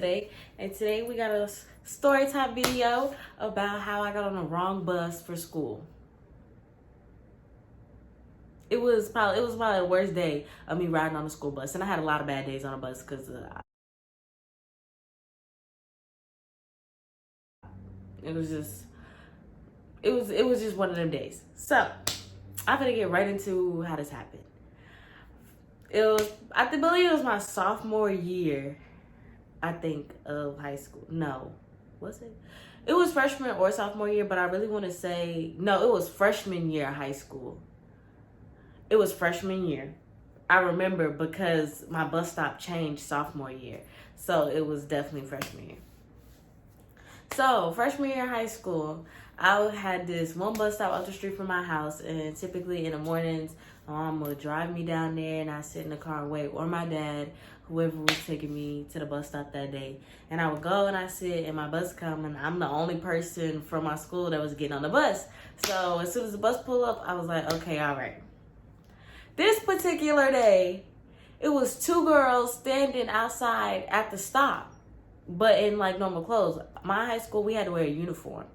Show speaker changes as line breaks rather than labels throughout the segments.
today, and today we got a story time video about how I got on the wrong bus for school. It was probably the worst day of me riding on the school bus, and I had a lot of bad days on a bus because it was just one of them days. So I'm gonna get right into how this happened. I believe it was my sophomore year, I think, of high school. No, was it? It was freshman or sophomore year, but I really want to say, no, it was freshman year of high school. It was freshman year. I remember because my bus stop changed sophomore year. So it was definitely freshman year. So freshman year of high school, I had this one bus stop up the street from my house, and typically in the mornings, my mom would drive me down there and I sit in the car and wait, or my dad, whoever was taking me to the bus stop that day. And I would go and I sit and my bus come, and I'm the only person from my school that was getting on the bus. So as soon as the bus pulled up, I was like, okay, all right. This particular day, it was two girls standing outside at the stop, but in like normal clothes. My high school, we had to wear a uniform.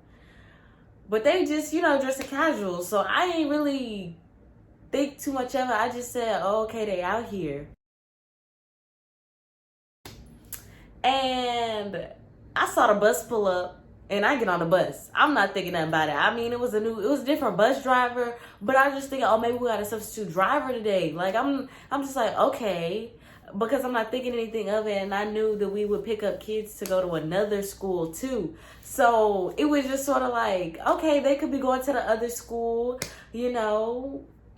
But they just, dressed casual. So I ain't really think too much of it. I just said, oh, okay, they out here. And I saw the bus pull up and I get on the bus. I'm not thinking nothing about it. I mean, it was a different bus driver, but I just thinking, oh, maybe we got a substitute driver today. Like I'm just like, okay, because I'm not thinking anything of it, and I knew that we would pick up kids to go to another school too. So it was just sort of like, okay, they could be going to the other school,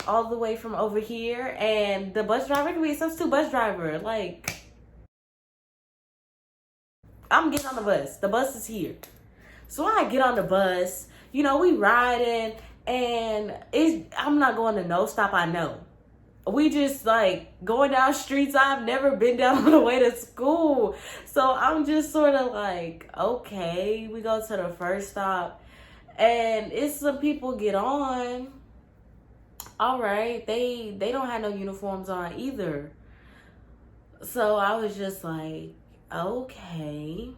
all the way from over here, and the bus driver could be a substitute bus driver. Like, I'm getting on the bus. The bus is here. So I get on the bus, we riding, and I'm not going to no stop, I know. We just like going down streets I've never been down on the way to school. So I'm just sort of like, okay, we go to the first stop and it's some people get on. All right, they don't have no uniforms on either. So I was just like, okay.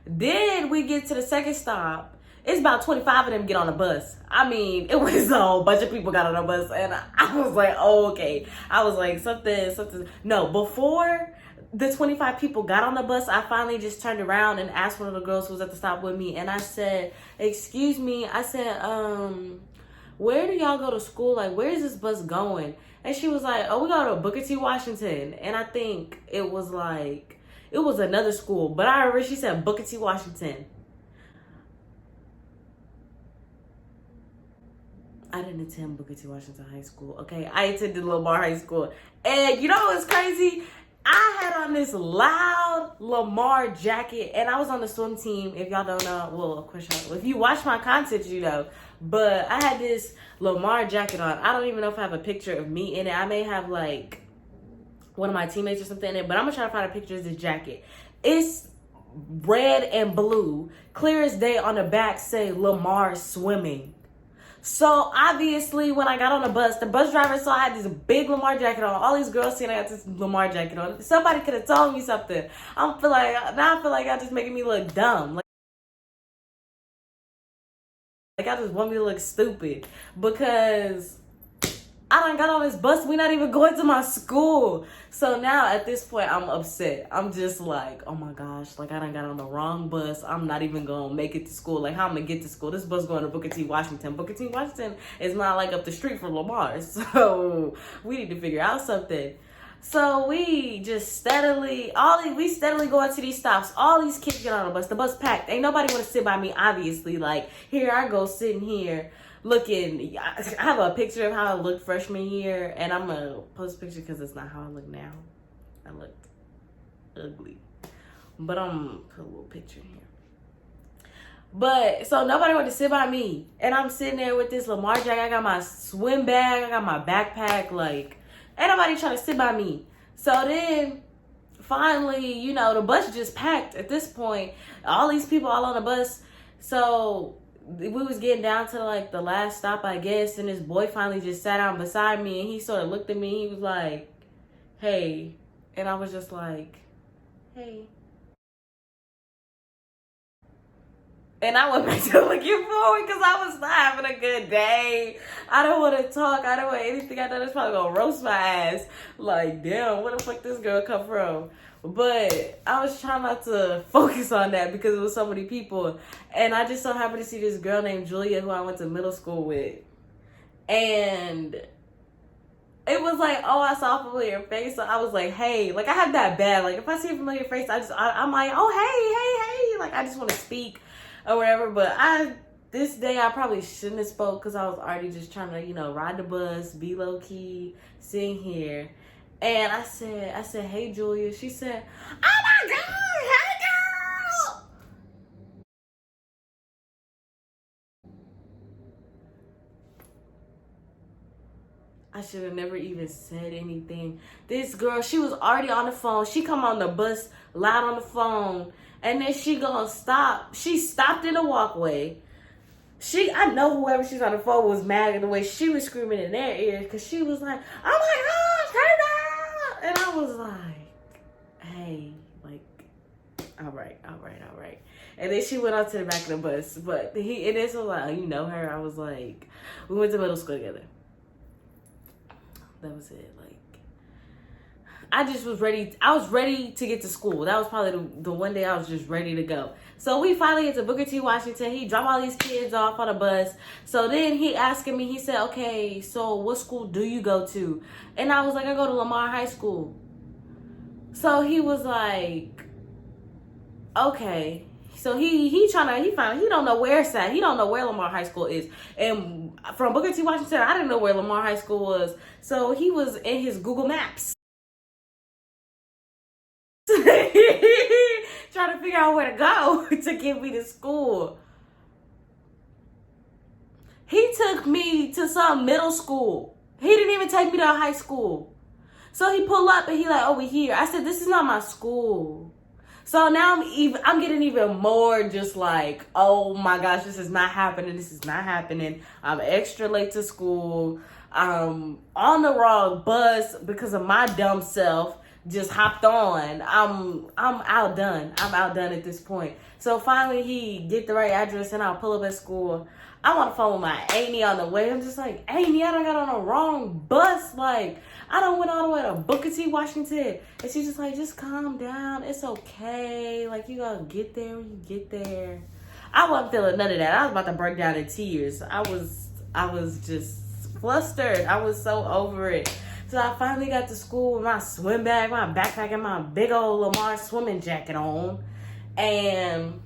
Then we get to the second stop. It's about 25 of them get on the bus. I mean, it was a whole bunch of people got on the bus, and I was like, oh, okay. I was like, something. No, before the 25 people got on the bus, I finally just turned around and asked one of the girls who was at the stop with me, and I said, excuse me. I said, where do y'all go to school? Like, where is this bus going? And she was like, oh, we go to Booker T. Washington. And I think it was another school, but I remember she said Booker T. Washington. I didn't attend Booker T. Washington High School, okay? I attended Lamar High School. And you know what's crazy? I had on this loud Lamar jacket, and I was on the swim team. If y'all don't know, well, of course, if you watch my content, you know. But I had this Lamar jacket on. I don't even know if I have a picture of me in it. I may have, like, one of my teammates or something in it, but I'm going to try to find a picture of this jacket. It's red and blue. Clear as day on the back say Lamar Swimming. So obviously when I got on the bus driver saw I had this big Lamar jacket on. All these girls saying I got this Lamar jacket on. Somebody could have told me something. I feel like y'all just making me look dumb. Like I just want me to look stupid because I done got on this bus. We not even going to my school. So now at this point, I'm upset. I'm just like, oh my gosh, like I done got on the wrong bus. I'm not even going to make it to school. Like how I'm going to get to school? This bus going to Booker T. Washington. Booker T. Washington is not like up the street from Lamar. So we need to figure out something. So we just steadily going to these stops. All these kids get on the bus. The bus packed. Ain't nobody want to sit by me, obviously. Like here I go sitting here. Looking, I have a picture of how I looked freshman year, and I'm going to post a picture because it's not how I look now. I looked ugly. But I'm going to put a little picture in here. But, so nobody wanted to sit by me. And I'm sitting there with this Lamar jacket. I got my swim bag. I got my backpack. Like, ain't nobody trying to sit by me. So then, finally, the bus just packed at this point. All these people all on the bus. So we was getting down to like the last stop, I guess, and this boy finally just sat down beside me, and he sort of looked at me. He was like, hey. And I was just like, hey. And I went back to looking forward because I was not having a good day. I don't want to talk. I don't want anything. I know that's probably going to roast my ass. Like, damn, where the fuck this girl come from? But I was trying not to focus on that because it was so many people. And I just so happened to see this girl named Julia who I went to middle school with. And it was like, oh, I saw a familiar face. So I was like, hey. Like, I have that bad. Like, if I see a familiar face, I'm like, oh, hey. Like, I just want to speak or whatever. But this day I probably shouldn't have spoke because I was already just trying to, ride the bus, be low key, sitting here. And I said, hey, Julia. She said, oh my God, hey, girl. I should have never even said anything. This girl, she was already on the phone. She come on the bus loud on the phone. And then she gonna stop. She stopped in the walkway. I know whoever she's on the phone was mad at the way she was screaming in their ears because she was like, oh my gosh, hey girl. And I was like, hey, like, all right. And then she went out to the back of the bus. But this was like, oh, you know her? I was like, we went to middle school together. That was it. Like, I was ready to get to school. That was probably the one day I was just ready to go. So we finally get to Booker T. Washington. He dropped all these kids off on a bus. So then he asking me, he said, okay, so what school do you go to? And I was like, I go to Lamar High School. So he was like, okay. So he don't know where it's at. He don't know where Lamar High School is. And from Booker T. Washington, I didn't know where Lamar High School was. So he was in his Google Maps. Trying to figure out where to go to get me to school. He took me to some middle school. He didn't even take me to a high school. So he pulled up and he like, over here. I said, this is not my school. So now I'm getting even more just like, oh my gosh, this is not happening. This is not happening. I'm extra late to school. I'm on the wrong bus because of my dumb self. Just hopped on. I'm outdone. I'm outdone at this point. So finally he get the right address and I'll pull up at school. I'm on the phone with my auntie on the way. I'm just like, auntie, I done got on the wrong bus. Like, I done went all the way to Booker T. Washington. And she's just like, just calm down. It's okay. Like, you gotta get there when you get there. I wasn't feeling none of that. I was about to break down in tears. I was just flustered. I was so over it. So I finally got to school with my swim bag, my backpack, and my big old Lamar swimming jacket on. And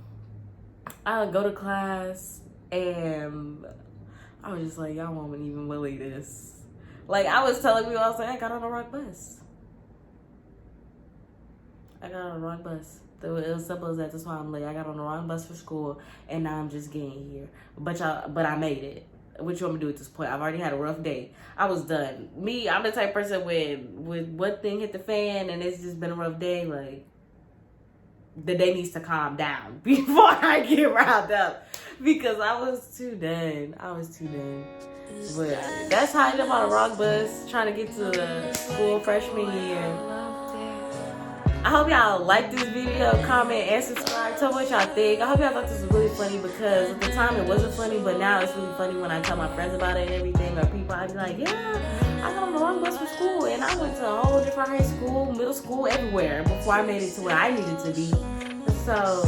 I would go to class, and I was just like, y'all won't even believe this. Like, I was telling people, I was like, I got on the wrong bus. I got on the wrong bus. It was simple as that. That's why I'm late. I got on the wrong bus for school, and now I'm just getting here. But I made it. What you want me to do at this point? I've already had a rough day. I was done. I'm the type of person with one thing hit the fan and it's just been a rough day. Like, the day needs to calm down before I get riled up because I was too done. But that's how I ended up on a wrong bus trying to get to the school freshman year. I hope y'all like this video, comment, and subscribe. Tell me what y'all think. I hope y'all thought this was really funny because at the time it wasn't funny, but now it's really funny when I tell my friends about it and everything, or people, I'd be like, yeah, I got on the wrong bus for school, and I went to a whole different high school, middle school, everywhere before I made it to where I needed to be. So,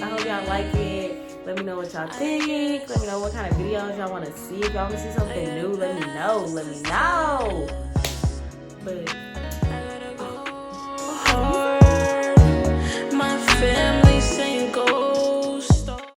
I hope y'all like it. Let me know what y'all think. Let me know what kind of videos y'all want to see. If y'all want to see something new, let me know.